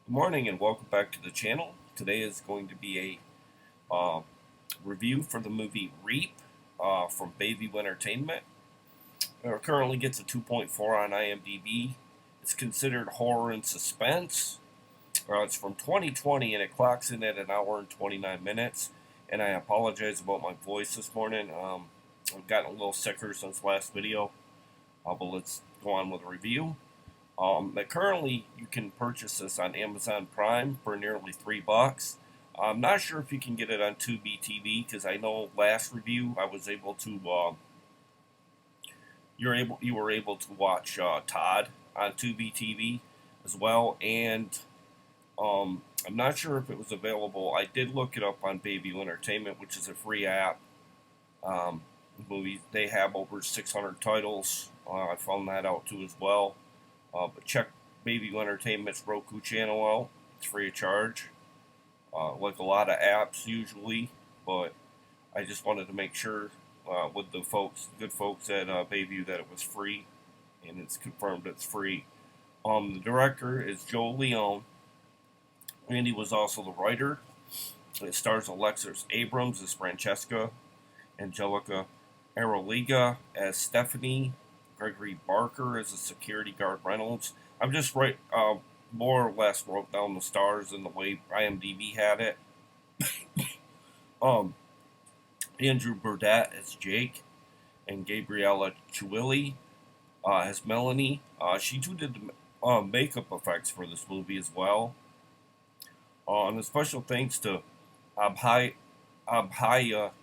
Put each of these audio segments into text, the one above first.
Good morning and welcome back to the channel. Today is going to be a review for the movie Reap from Bayview Entertainment. It currently gets a 2.4 on IMDb. It's considered horror and suspense. It's from 2020 and it clocks in at an hour and 29 minutes. And I apologize about my voice this morning. I've gotten a little sicker since last video, but let's go on with the review. But currently, you can purchase this on Amazon Prime for nearly $3. I'm not sure if you can get it on Tubi TV because I know last review I was able to. You were able to watch Todd on Tubi TV as well, and I'm not sure if it was available. I did look it up on Bayview Entertainment, which is a free app. Movies they have over 600 titles. I found that out too as well. But check Bayview Entertainment's Roku channel out. It's free of charge. Like a lot of apps usually, but I just wanted to make sure with the good folks at Bayview, that it was free, and it's confirmed it's free. The director is Joe Leone, and he was also the writer. It stars Alexis Abrams as Francesca, Angelica, Arroliga as Stephanie, Gregory Barker as a security guard Reynolds. I'm just more or less wrote down the stars and the way IMDb had it. Um, Andrew Burdett as Jake, and Gabriella Chuili as Melanie. She too did the makeup effects for this movie as well. And a special thanks to Abhaya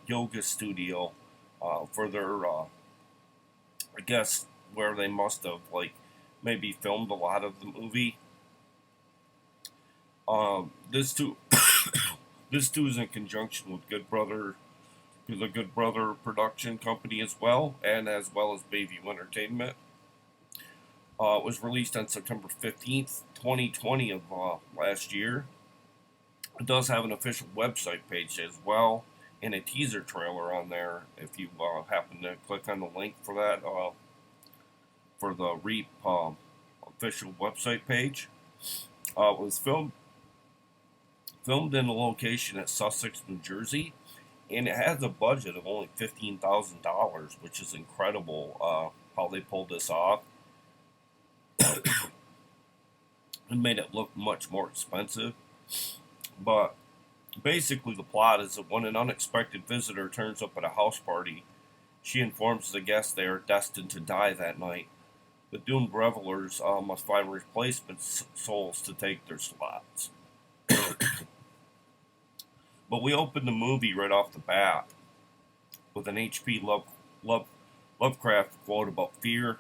Yoga Studio for their I guess where they must have maybe filmed a lot of the movie. This too, this too is in conjunction with the Good Brother production company as well, and as well as Bayview Entertainment. It was released on September 15th, 2020 of last year. It does have an official website page as well, and a teaser trailer on there if you happen to click on the link for that for the REAP official website page. It was filmed in a location at Sussex, New Jersey, and it has a budget of only $15,000, which is incredible how they pulled this off and made it look much more expensive. But basically, the plot is that when an unexpected visitor turns up at a house party, she informs the guests they are destined to die that night. The doomed revelers must find replacement souls to take their slots. But we open the movie right off the bat with an Lovecraft quote about fear.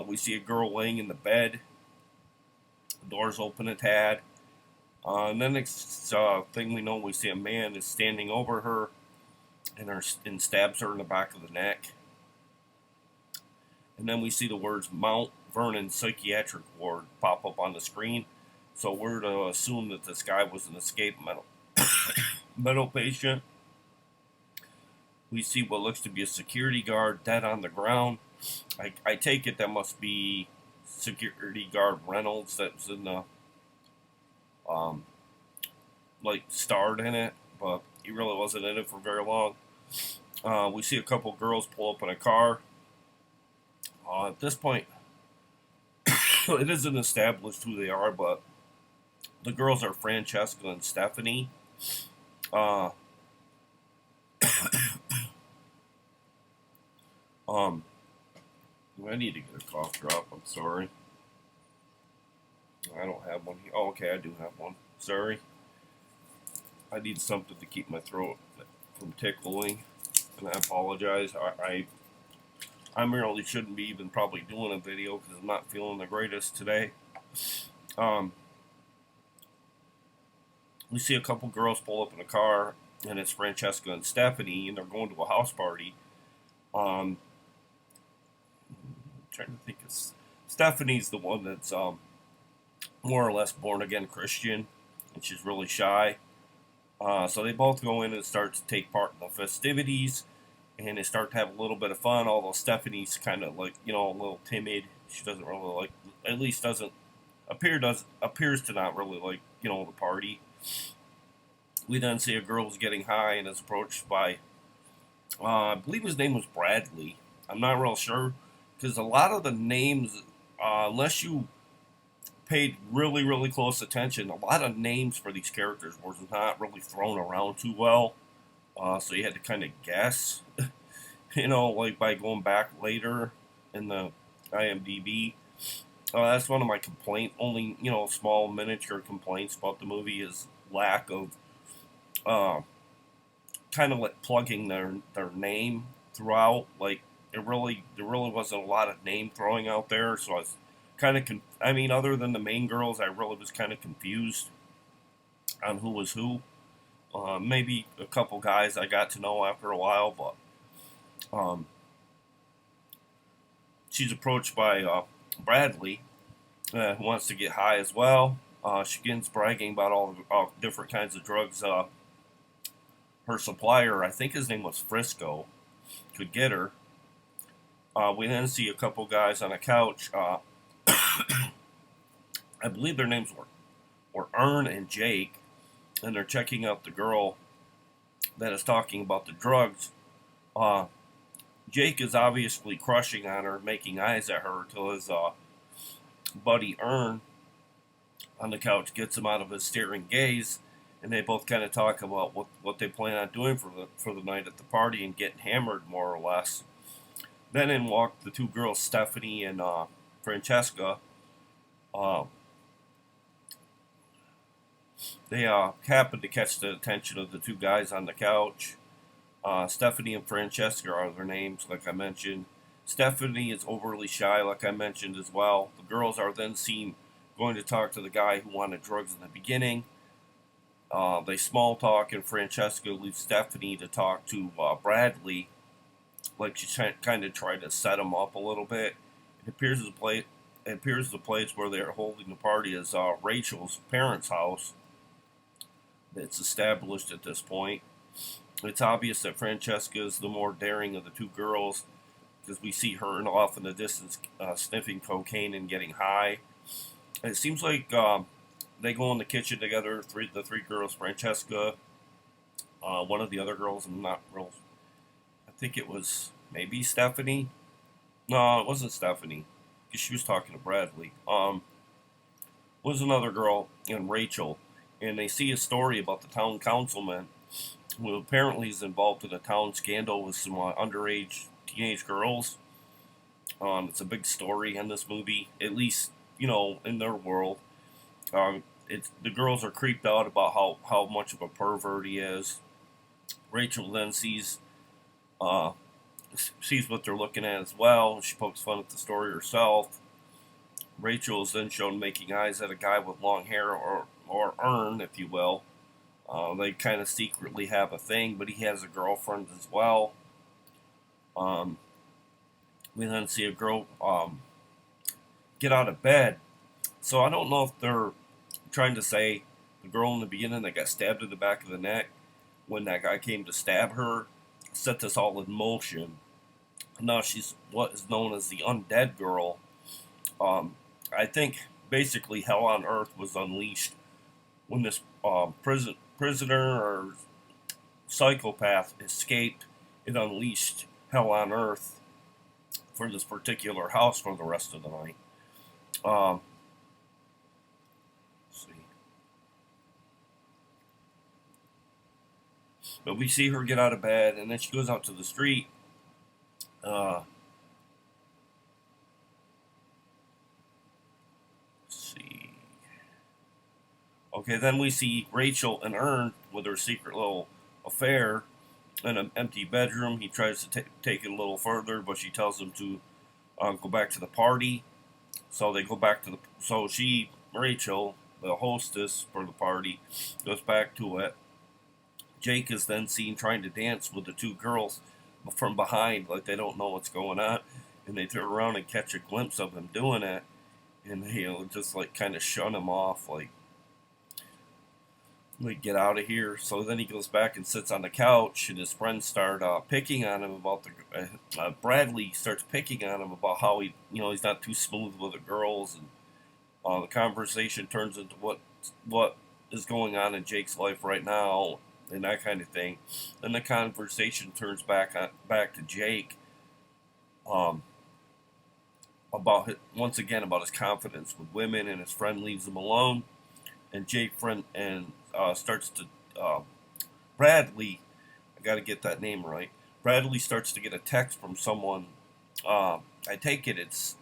We see a girl laying in the bed. The doors open a tad. And then next thing we know, we see a man is standing over her and stabs her in the back of the neck. And then we see the words Mount Vernon Psychiatric Ward pop up on the screen. So we're to assume that this guy was an escaped mental patient. We see what looks to be a security guard dead on the ground. I take it that must be security guard Reynolds that was in the starred in it, but he really wasn't in it for very long. We see a couple girls pull up in a car. At this point, it isn't established who they are, but the girls are Francesca and Stephanie. I need to get a cough drop. I'm sorry. I don't have one here. Oh, okay, I do have one. Sorry. I need something to keep my throat from tickling, and I apologize. I really shouldn't be even probably doing a video because I'm not feeling the greatest today. We see a couple girls pull up in a car, and it's Francesca and Stephanie, and they're going to a house party. I'm trying to think. Stephanie's the one that's more or less born again Christian, and she's really shy. So they both go in and start to take part in the festivities, and they start to have a little bit of fun. Although Stephanie's kind of a little timid. She doesn't really at least doesn't appears to not really like the party. We then see a girl who's getting high and is approached by I believe his name was Bradley. I'm not real sure because a lot of the names, unless you paid really really close attention, a lot of names for these characters were not really thrown around too well. So you had to kind of guess, like by going back later in the IMDb. That's one of my complaint. Only small miniature complaints about the movie is lack of uh, kind of like plugging their name throughout. Like there really wasn't a lot of name throwing out there. So I was kind of I mean, other than the main girls, I really was kind of confused on who was who. Maybe a couple guys I got to know after a while, but um, she's approached by Bradley, who wants to get high as well. She begins bragging about all different kinds of drugs her supplier, I think his name was Frisco, could get her. We then see a couple guys on a couch. I believe their names were Ern and Jake, and they're checking out the girl that is talking about the drugs. Uh, Jake is obviously crushing on her, making eyes at her, until his buddy Ern on the couch gets him out of his staring gaze, and they both kind of talk about what they plan on doing for the night at the party and getting hammered more or less. Then in walk the two girls, Stephanie and Francesca. Uh, they happen to catch the attention of the two guys on the couch. Stephanie and Francesca are their names, like I mentioned. Stephanie is overly shy, like I mentioned as well. The girls are then seen going to talk to the guy who wanted drugs in the beginning. They small talk, and Francesca leaves Stephanie to talk to Bradley, like she's kind of trying to set him up a little bit. It appears the place where they're holding the party is Rachel's parents' house. It's established at this point. It's obvious that Francesca is the more daring of the two girls because we see her off in the distance sniffing cocaine and getting high. And it seems like they go in the kitchen together. The three girls, Francesca, one of the other girls, I'm not real. I think it was maybe Stephanie. No, it wasn't Stephanie because she was talking to Bradley. Was another girl and Rachel, and they see a story about the town councilman who apparently is involved in a town scandal with some underage teenage girls. It's a big story in this movie, at least in their world. The girls are creeped out about how much of a pervert he is. Rachel then sees what they're looking at as well. She pokes fun at the story herself. Rachel is then shown making eyes at a guy with long hair, or Ern, if you will. They kind of secretly have a thing, but he has a girlfriend as well. We then see a girl get out of bed. So I don't know if they're trying to say the girl in the beginning that got stabbed in the back of the neck when that guy came to stab her set this all in motion. Now she's what is known as the undead girl. I think basically hell on earth was unleashed when this prisoner or psychopath escaped. It unleashed hell on earth for this particular house for the rest of the night. Let's see. But we see her get out of bed, and then she goes out to the street. Let's see. Okay, then we see Rachel and Ern with her secret little affair in an empty bedroom. He tries to take it a little further, but she tells him to go back to the party. So they go back to Rachel, the hostess for the party, goes back to it. Jake is then seen trying to dance with the two girls from behind, like they don't know what's going on, and they turn around and catch a glimpse of him doing it, and they just like kind of shun him off, like get out of here. So then he goes back and sits on the couch, and his friends start picking on him about Bradley starts picking on him about how he's not too smooth with the girls, and The conversation turns into what is going on in Jake's life right now, and that kind of thing. Then the conversation turns back to Jake, um, once again about his confidence with women, and his friend leaves him alone, and Jake friend and starts to Bradley. I got to get that name right. Bradley starts to get a text from someone. I take it's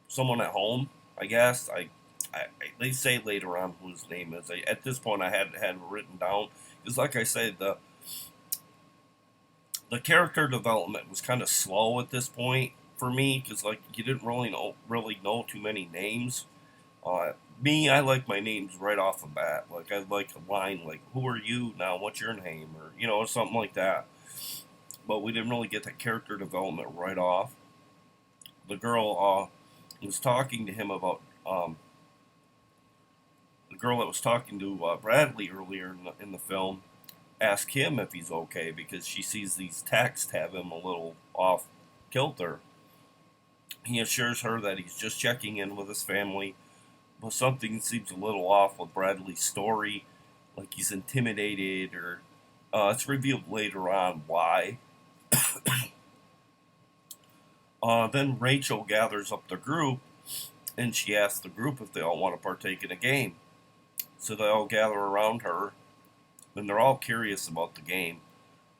someone at home, I guess. They say later on who his name is. At this point, I had it written down because, like I said, the character development was kind of slow at this point for me because like you didn't really know too many names. Uh, Me, I like my names right off the bat. Like I like a line like "Who are you now? What's your name?" or something like that. But we didn't really get that character development right off. The girl was talking to him about the girl that was talking to Bradley earlier in the film asked him if he's okay because she sees these texts have him a little off kilter. He assures her that he's just checking in with his family, but something seems a little off with Bradley's story, like he's intimidated, or it's revealed later on why. Then Rachel gathers up the group and she asks the group if they all want to partake in a game. So they all gather around her and they're all curious about the game.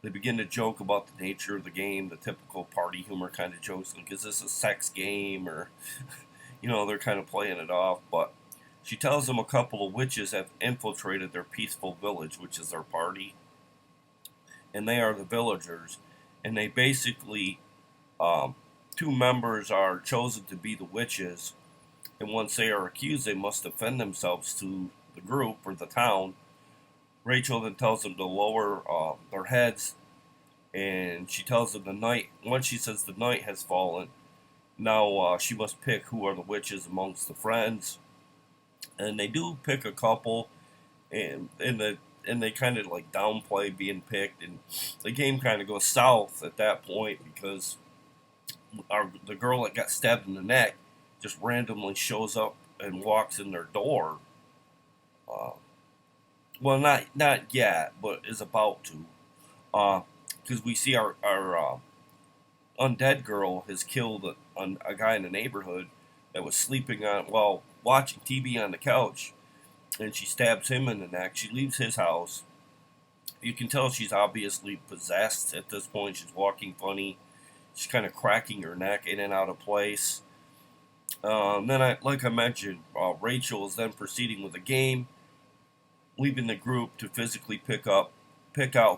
They begin to joke about the nature of the game, the typical party humor kind of jokes, like, is this a sex game? Or, they're kind of playing it off. But she tells them a couple of witches have infiltrated their peaceful village, which is their party. And they are the villagers. And they basically, two members are chosen to be the witches. And once they are accused, they must defend themselves to the group or the town. Rachel then tells them to lower their heads, and she tells them once she says the night has fallen, now she must pick who are the witches amongst the friends. And they do pick a couple, and they kind of like downplay being picked, and the game kind of goes south at that point because the girl that got stabbed in the neck just randomly shows up and walks in their door. Uh, well, not yet, but is about to. Because we see our undead girl has killed a guy in the neighborhood that was sleeping while watching TV on the couch, and she stabs him in the neck. She leaves his house. You can tell she's obviously possessed at this point. She's walking funny. She's kind of cracking her neck in and out of place. Like I mentioned, Rachel is then proceeding with the game, leaving the group to physically pick out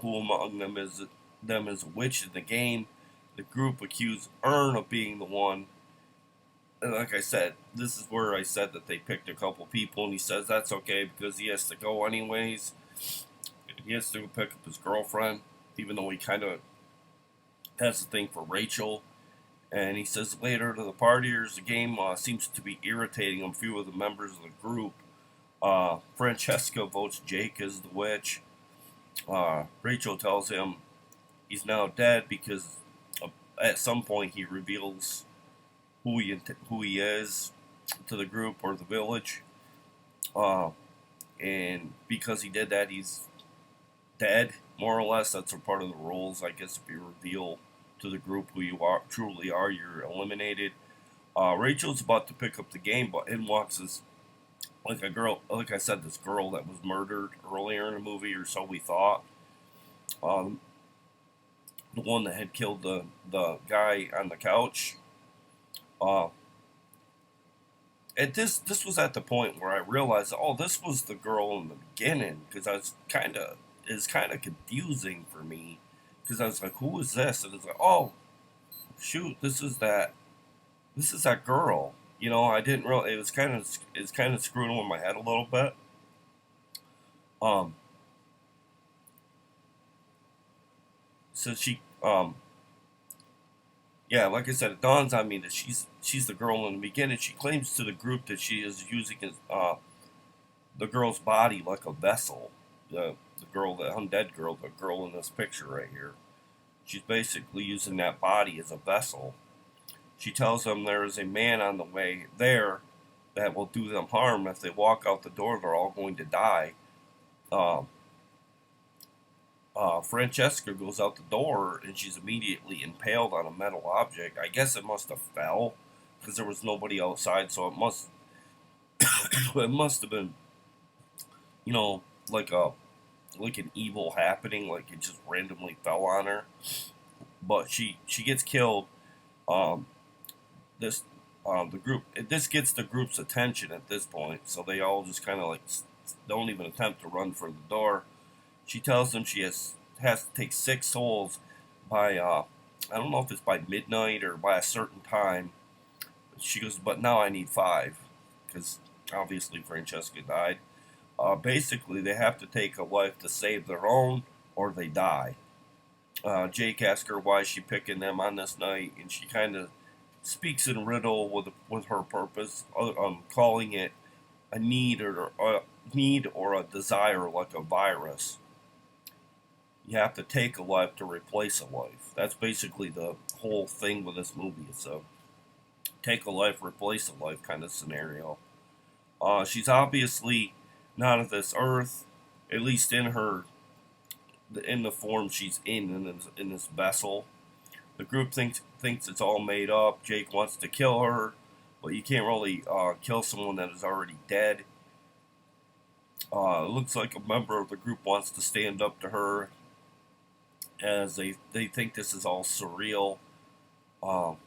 who among them is a witch in the game. The group accused Ern of being the one. And like I said, this is where I said that they picked a couple people, and he says that's okay because he has to go anyways. He has to pick up his girlfriend, even though he kind of has a thing for Rachel. And he says later to the partiers, the game seems to be irritating a few of the members of the group. Francesca votes Jake as the witch. Rachel tells him he's now dead because at some point he reveals who he is to the group or the village. And because he did that, he's dead, more or less. That's a part of the rules, I guess. If you reveal to the group who you truly are, you're eliminated. Rachel's about to pick up the game, but in walks this like I said, this girl that was murdered earlier in the movie, or so we thought. The one that had killed the guy on the couch. And this was at the point where I realized, oh, this was the girl in the beginning, because it's kind of confusing for me, because I was like, who is this? And it's like, oh, shoot, this is that girl. I didn't really. It's kind of screwing with my head a little bit. So yeah, like I said, it dawns on me that she's the girl in the beginning. She claims to the group that she is using the girl's body like a vessel. The girl, the undead girl, the girl in this picture right here. She's basically using that body as a vessel. She tells them there is a man on the way there, that will do them harm. If they walk out the door, they're all going to die. Uh, Francesca goes out the door and she's immediately impaled on a metal object. I guess it must have fell because there was nobody outside, so it must have been, you know, like a like an evil happening, like it just randomly fell on her. But she gets killed. Um, this the group this gets the group's attention at this point, so they all just kind of like don't even attempt to run for the door. She tells them she has to take 6 souls by I don't know if it's by midnight or by a certain time. She goes, but now I need 5 because obviously Francesca died. Basically, they have to take a life to save their own, or they die. Jake asks her why she's picking them on this night, and she kind of speaks in riddle with her purpose, calling it a need or a desire, like a virus. You have to take a life to replace a life. That's basically the whole thing with this movie. It's a take a life, replace a life kind of scenario. She's obviously not of this earth, at least in the form she's in this vessel. The group thinks it's all made up. Jake wants to kill her, but you can't really kill someone that is already dead. It looks like a member of the group wants to stand up to her, as they think this is all surreal. Um,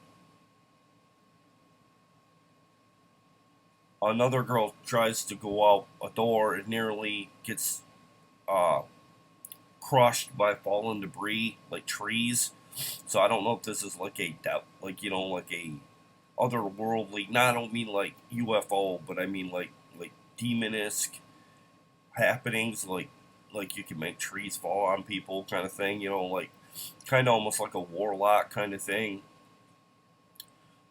Another girl tries to go out a door and nearly gets uh, crushed by fallen debris, like trees. So I don't know if this is like like a otherworldly. No, I don't mean like UFO, but I mean like demonisk happenings, like you can make trees fall on people, kind of thing. Like kind of almost like a warlock kind of thing.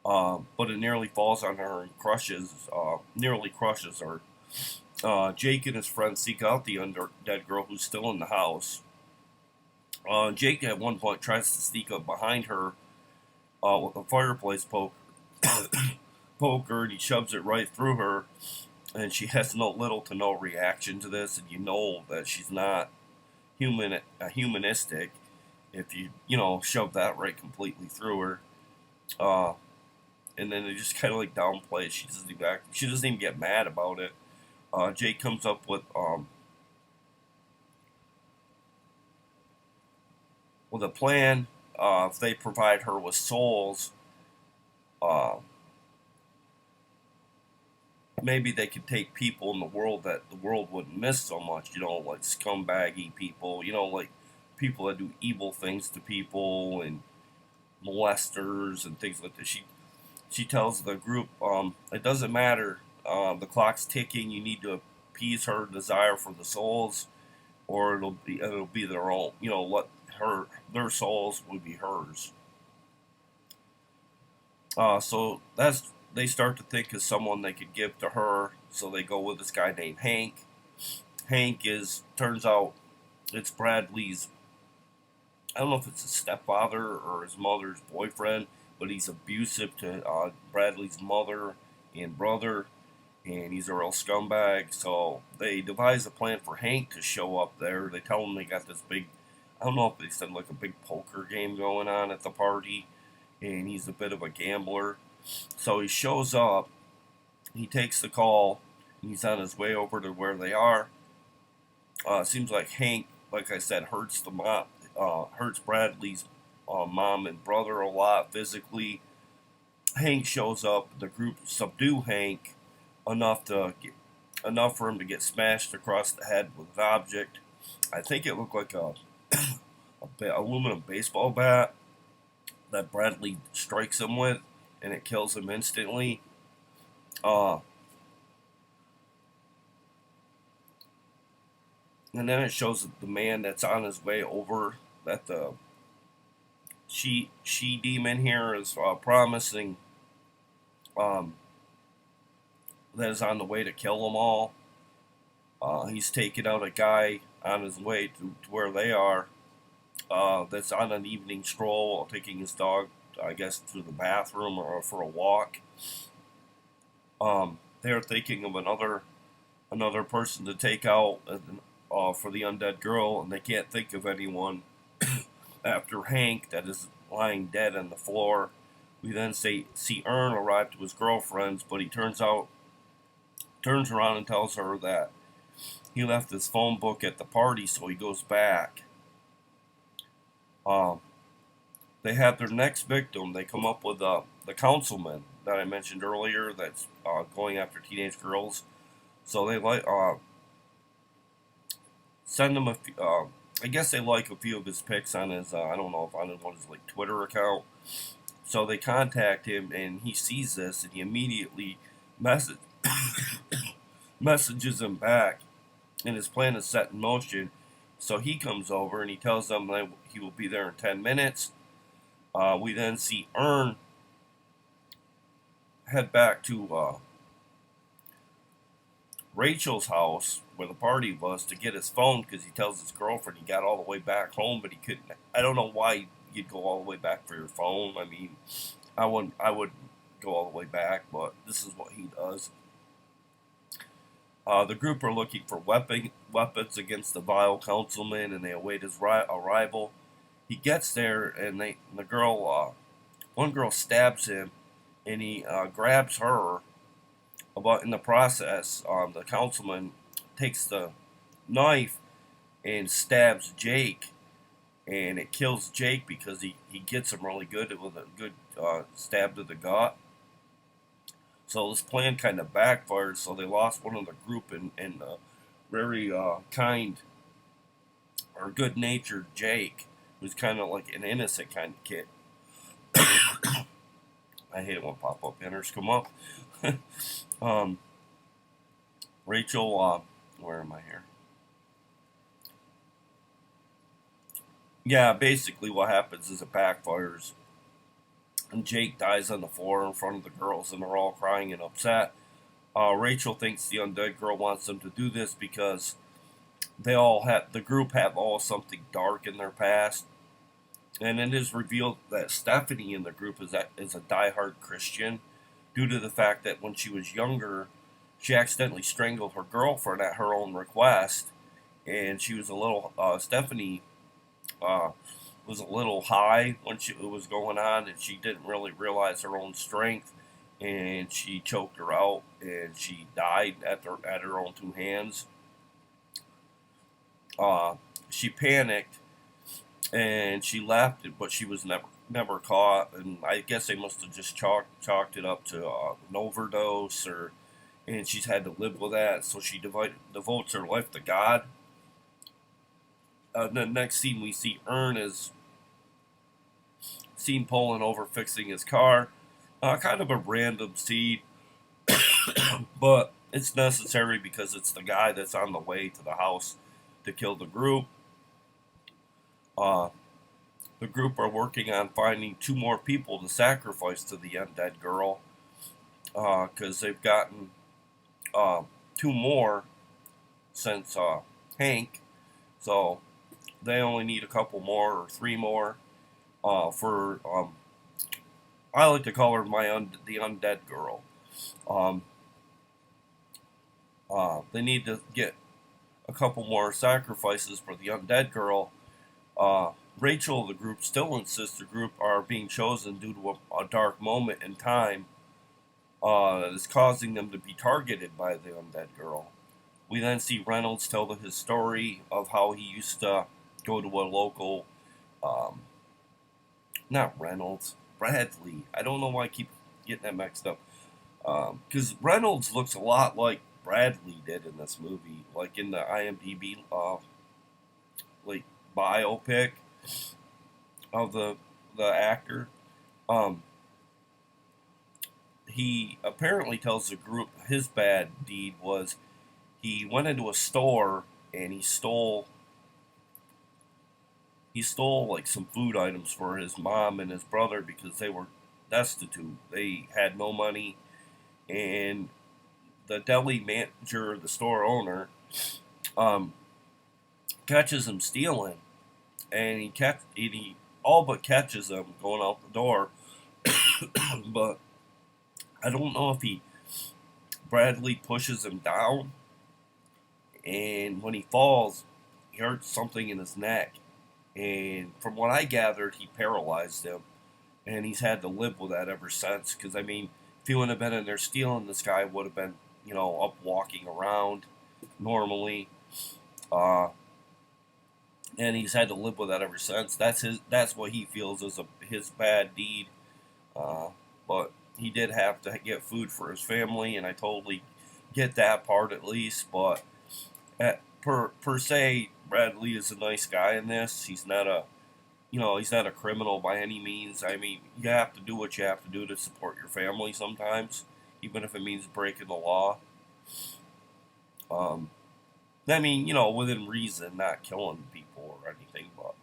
But it nearly falls on her and nearly crushes her. Jake and his friends seek out the undead girl who's still in the house. Jake at one point tries to sneak up behind her with a fireplace poker, and he shoves it right through her. And she has little to no reaction to this, and you know that she's not humanistic if you shove that right completely through her. Uh, and then they just kind of like downplay it. She doesn't even get mad about it. Jake comes up with a plan. If they provide her with souls, uh, maybe they could take people in the world that the world wouldn't miss so much. Like scumbaggy people. Like people that do evil things to people and molesters and things like that. She tells the group, it doesn't matter. The clock's ticking. You need to appease her desire for the souls, or it'll be their own. What their souls would be hers. So they start to think of someone they could give to her. So they go with this guy named Hank. Turns out it's Bradley's. I don't know if it's his stepfather or his mother's boyfriend, but he's abusive to Bradley's mother and brother, and he's a real scumbag. So they devise a plan for Hank to show up there. They tell him they got this big, I don't know if they said like a big poker game going on at the party, and he's a bit of a gambler. So he shows up, he takes the call, and he's on his way over to where they are. Seems like Hank, like I said, hurts Bradley's mom and brother a lot physically. Hank shows up. The group subdue Hank enough for him to get smashed across the head with an object. I think it looked like a aluminum baseball bat that Bradley strikes him with, and it kills him instantly. Uh, and then it shows the man that's on his way over, that the she demon here is promising um, that is on the way to kill them all. He's taking out a guy on his way to where they are, that's on an evening stroll, taking his dog, I guess, to the bathroom or for a walk. they're thinking of another person to take out for the undead girl, and they can't think of anyone after Hank that is lying dead on the floor. We then see Ern arrive to his girlfriend's, but he turns around and tells her that he left his phone book at the party, so he goes back. Um, they have their next victim. They come up with the councilman that I mentioned earlier that's going after teenage girls. So they send him I guess they like a few of his pics on his I don't know if on his like Twitter account. So they contact him, and he sees this, and he immediately messages him back, and his plan is set in motion. So he comes over, and he tells them that he will be there in 10 minutes. We then see Ern head back to Rachel's house where the party was to get his phone, because he tells his girlfriend he got all the way back home, but he couldn't. I don't know why you'd go all the way back for your phone. I mean, I would go all the way back, but this is what he does. The group are looking for weapons against the vile councilman, and they await his arrival. He gets there, and one girl stabs him, and he grabs her. But in the process, the councilman takes the knife and stabs Jake, and it kills Jake because he gets him really good with a good stab to the gut. So this plan kind of backfired, so they lost one of the group, and very kind or good-natured Jake, who's kind of like an innocent kind of kid. I hate it when pop-up banners come up. Rachel, where am I here? Yeah, basically what happens is it backfires, and Jake dies on the floor in front of the girls, and they're all crying and upset. Rachel thinks the undead girl wants them to do this because the group have all something dark in their past, and it is revealed that Stephanie in the group is a diehard Christian, due to the fact that when she was younger, she accidentally strangled her girlfriend at her own request, and she was Stephanie was a little high when it was going on, and she didn't really realize her own strength, and she choked her out, and she died at her own two hands. She panicked, and she left, but she was never caught, and I guess they must have just chalked it up to an overdose, and she's had to live with that, so she devotes her life to God. The next scene we see Ern is seen pulling over, fixing his car. Kind of a random scene, but it's necessary because it's the guy that's on the way to the house to kill the group. The group are working on finding 2 more people to sacrifice to the undead girl, because they've gotten 2 more since Hank, so they only need a couple more or 3 more for I like to call her the undead girl. They need to get a couple more sacrifices for the undead girl. Rachel, the group, still insists the group are being chosen due to a dark moment in time that is causing them to be targeted by the undead girl. We then see Reynolds tell his story of how he used to go to a local, not Reynolds, Bradley. I don't know why I keep getting that mixed up. Because Reynolds looks a lot like Bradley did in this movie, like in the IMDb, like biopic of the actor. He apparently tells the group his bad deed was he went into a store and he stole like some food items for his mom and his brother because they were destitute. They had no money, and the deli manager, the store owner, catches him stealing, and he all but catches him going out the door. But I don't know if he Bradley pushes him down, and when he falls, he hurts something in his neck. And from what I gathered, he paralyzed him, and he's had to live with that ever since. Because I mean, if he wouldn't have been in there stealing, this guy would have been, up walking around normally. Uh, and he's had to live with that ever since. That's what he feels is his bad deed. Uh, but he did have to get food for his family, and I totally get that part at least. But per se, Bradley is a nice guy in this. He's not a criminal by any means. I mean, you have to do what you have to do to support your family sometimes, even if it means breaking the law. Um, I mean, within reason, not killing people or anything. But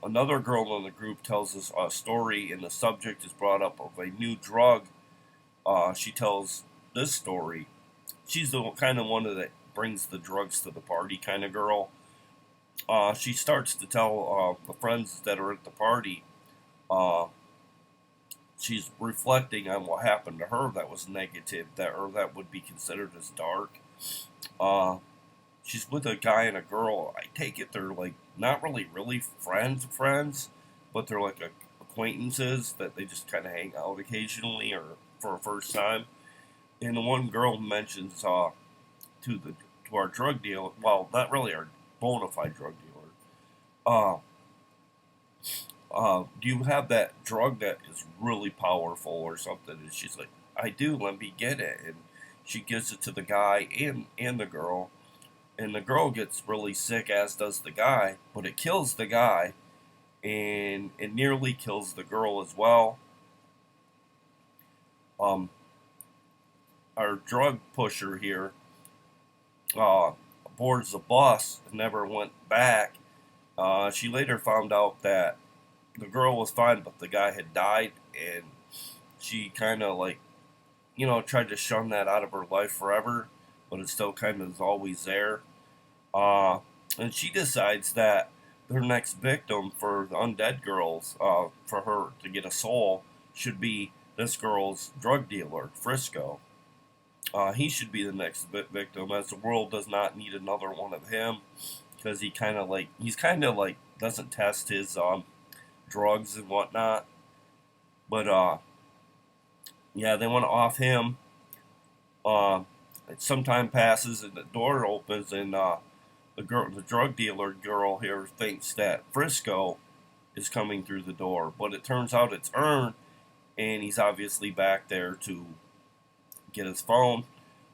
another girl in the group tells us a story, and the subject is brought up of a new drug. She tells this story. She's the kind of one that brings the drugs to the party kind of girl. She starts to tell the friends that are at the party. Uh, she's reflecting on what happened to her that was negative, that would be considered as dark. Uh, she's with a guy and a girl. I take it they're like not really friends, but they're like acquaintances that they just kind of hang out occasionally or for a first time. And the one girl mentions to our drug dealer, well, not really our bona fide drug dealer. Uh, do you have that drug that is really powerful or something? And she's like, I do. Let me get it. And she gives it to the guy and the girl. And the girl gets really sick, as does the guy. But it kills the guy, and it nearly kills the girl as well. Um, our drug pusher here boards the bus and never went back. She later found out that the girl was fine, but the guy had died, and she kind of tried to shun that out of her life forever, but it still kind of is always there. Uh, and she decides that her next victim for the undead girls, for her to get a soul, should be this girl's drug dealer, Frisco. He should be the next victim, as the world does not need another one of him, because he's kind of like doesn't test his drugs and whatnot. But yeah, they want to off him. Uh, some time passes and the door opens, and the drug dealer girl here thinks that Frisco is coming through the door, but it turns out it's Ern, and he's obviously back there to get his phone,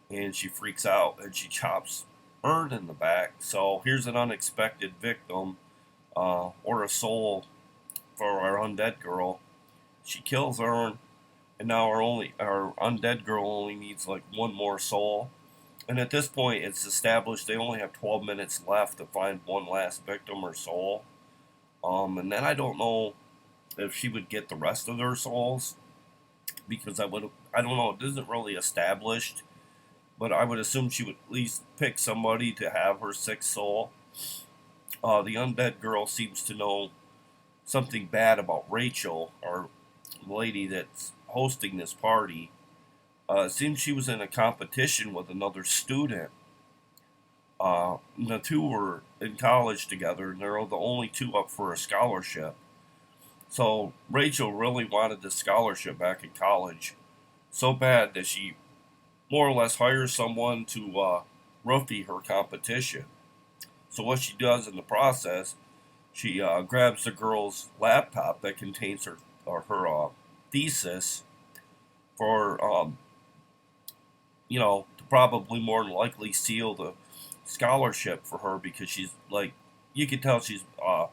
and she freaks out and she chops Ern in the back. So here's an unexpected victim, or a soul for our undead girl. She kills Ern, and now our undead girl only needs like one more soul. And at this point, it's established they only have 12 minutes left to find one last victim or soul. And then I don't know if she would get the rest of their souls, because I don't know, it isn't really established, but I would assume she would at least pick somebody to have her sixth soul. The undead girl seems to know something bad about Rachel, our lady that's hosting this party. It seems she was in a competition with another student. The two were in college together, and they're the only two up for a scholarship. So Rachel really wanted this scholarship back in college so bad that she more or less hires someone to roofie her competition. So what she does in the process, she grabs the girl's laptop that contains her thesis for to probably more than likely seal the scholarship for her, because she's like, you can tell she's a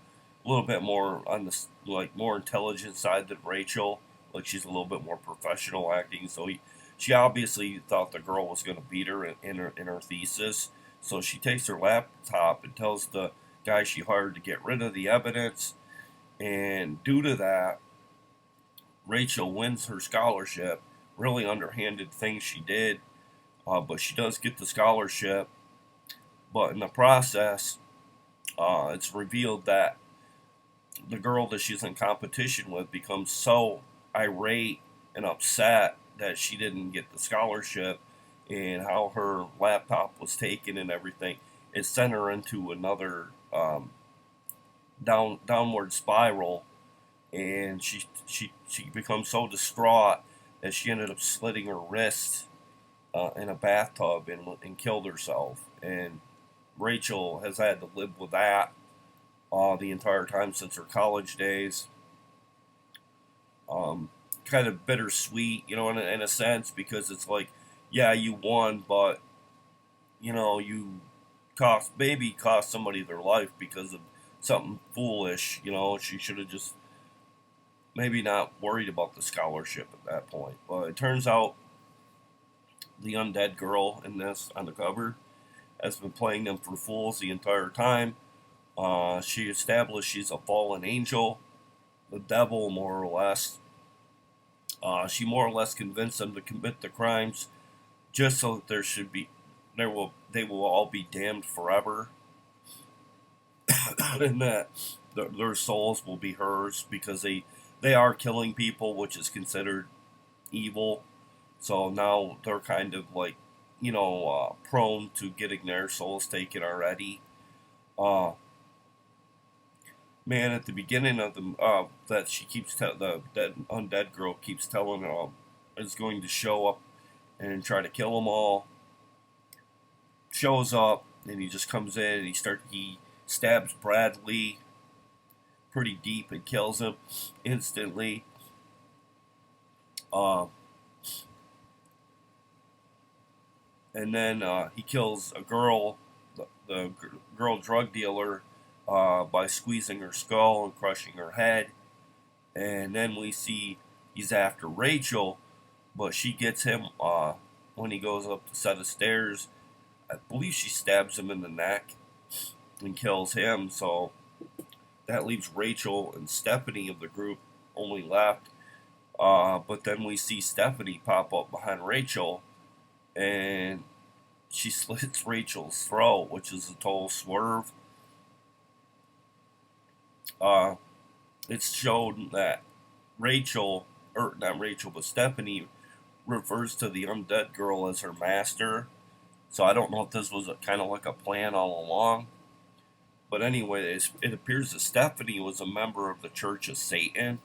little bit more on the more intelligent side than Rachel. Like, she's a little bit more professional acting. So she obviously thought the girl was going to beat her in her thesis. So she takes her laptop and tells the guy she hired to get rid of the evidence. And due to that, Rachel wins her scholarship. Really underhanded thing she did. But she does get the scholarship. But in the process, it's revealed that the girl that she's in competition with becomes so irate and upset that she didn't get the scholarship and how her laptop was taken and everything, it sent her into another downward spiral, and she becomes so distraught that she ended up slitting her wrist in a bathtub and killed herself. And Rachel has had to live with that the entire time since her college days. Kind of bittersweet, in a sense, because it's like, yeah, you won, but you cost somebody their life because of something foolish. She should have just maybe not worried about the scholarship at that point. But it turns out the undead girl in this on the cover has been playing them for fools the entire time. She established she's a fallen angel, the devil, more or less. She more or less convinced them to commit the crimes just so that they will all be damned forever, and that their souls will be hers because they are killing people, which is considered evil. So now they're kind of like, prone to getting their souls taken already. Uh, Man, at the beginning of the that she keeps that undead girl keeps telling is going to show up and try to kill them all. Shows up and he just comes in and he stabs Bradley pretty deep and kills him instantly. Uh, and then he kills a girl, the girl drug dealer, by squeezing her skull and crushing her head. And then we see he's after Rachel, but she gets him when he goes up the set of stairs. I believe she stabs him in the neck and kills him. So that leaves Rachel and Stephanie of the group only left. But then we see Stephanie pop up behind Rachel, and she slits Rachel's throat, which is a total swerve. It's shown that not Rachel, but Stephanie refers to the undead girl as her master. So I don't know if this was kind of like a plan all along. But anyway, it appears that Stephanie was a member of the Church of Satan.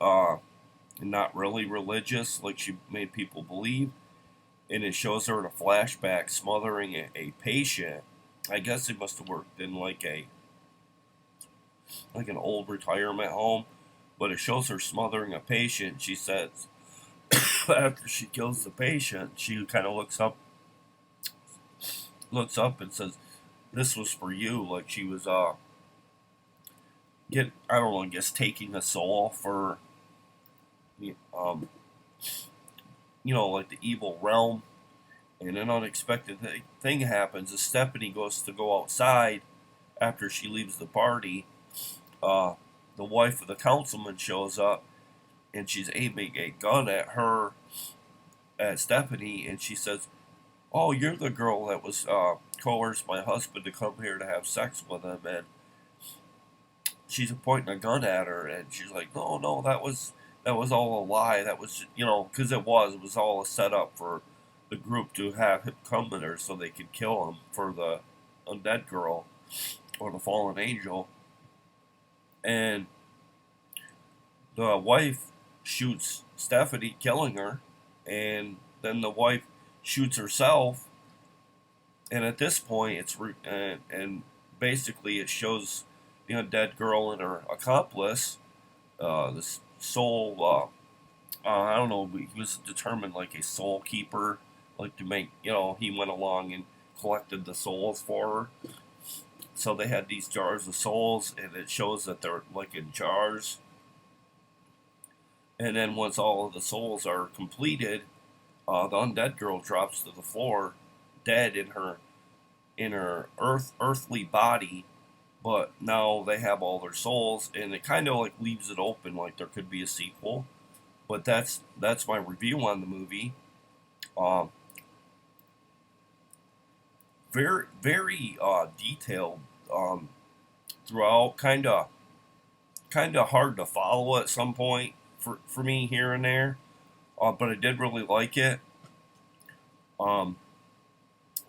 And not really religious like she made people believe. And it shows her in a flashback smothering a patient. I guess it must have worked in like an old retirement home. But it shows her smothering a patient. She says after she kills the patient, she kind of looks up and says, "This was for you." Like she was I guess taking a soul for like the evil realm. And an unexpected thing happens as Stephanie goes to go outside after she leaves the party. The wife of the councilman shows up, and she's aiming a gun at Stephanie, and she says, "Oh, you're the girl that was coerced my husband to come here to have sex with him." And she's pointing a gun at her, and she's like, "No, that was all a lie. That was, because it was all a setup for the group to have him come at her so they could kill him for the undead girl or the fallen angel." And the wife shoots Stephanie, killing her, and then the wife shoots herself. And at this point, and basically it shows the undead girl and her accomplice, this soul. I don't know. He was determined like a soul keeper, like to make. He went along and collected the souls for her. So they had these jars of souls, and it shows that they're like in jars. And then once all of the souls are completed, the undead girl drops to the floor, dead in her earthly body. But now they have all their souls, and it kind of like leaves it open, like there could be a sequel. But that's my review on the movie. Very very detailed throughout. Kind of hard to follow at some point for me here and there. But I did really like it. Um,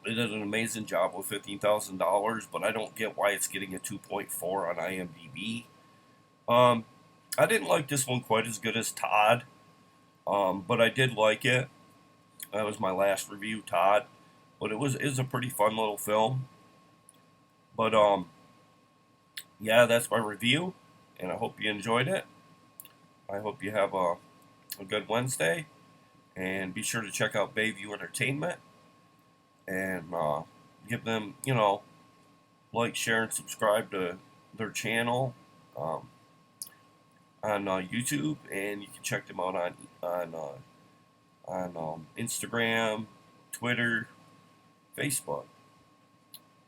they did an amazing job with $15,000, but I don't get why it's getting a 2.4 on IMDb. Um, I didn't like this one quite as good as Todd, but I did like it. That was my last review, Todd. But it was a pretty fun little film. But yeah, that's my review, and I hope you enjoyed it. I hope you have a good Wednesday, and be sure to check out Bayview Entertainment and give them, like, share, and subscribe to their channel um, on YouTube, and you can check them out on Instagram, Twitter, Facebook.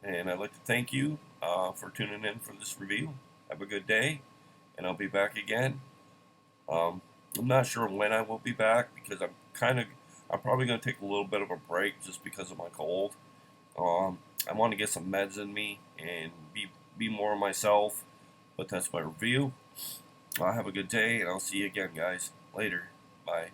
And I'd like to thank you for tuning in for this review. Have a good day, and I'll be back again. Um, I'm not sure when I will be back because I'm probably going to take a little bit of a break just because of my cold. I want to get some meds in me and be more myself. But that's my review. Have a good day, and I'll see you again, guys. Later. Bye.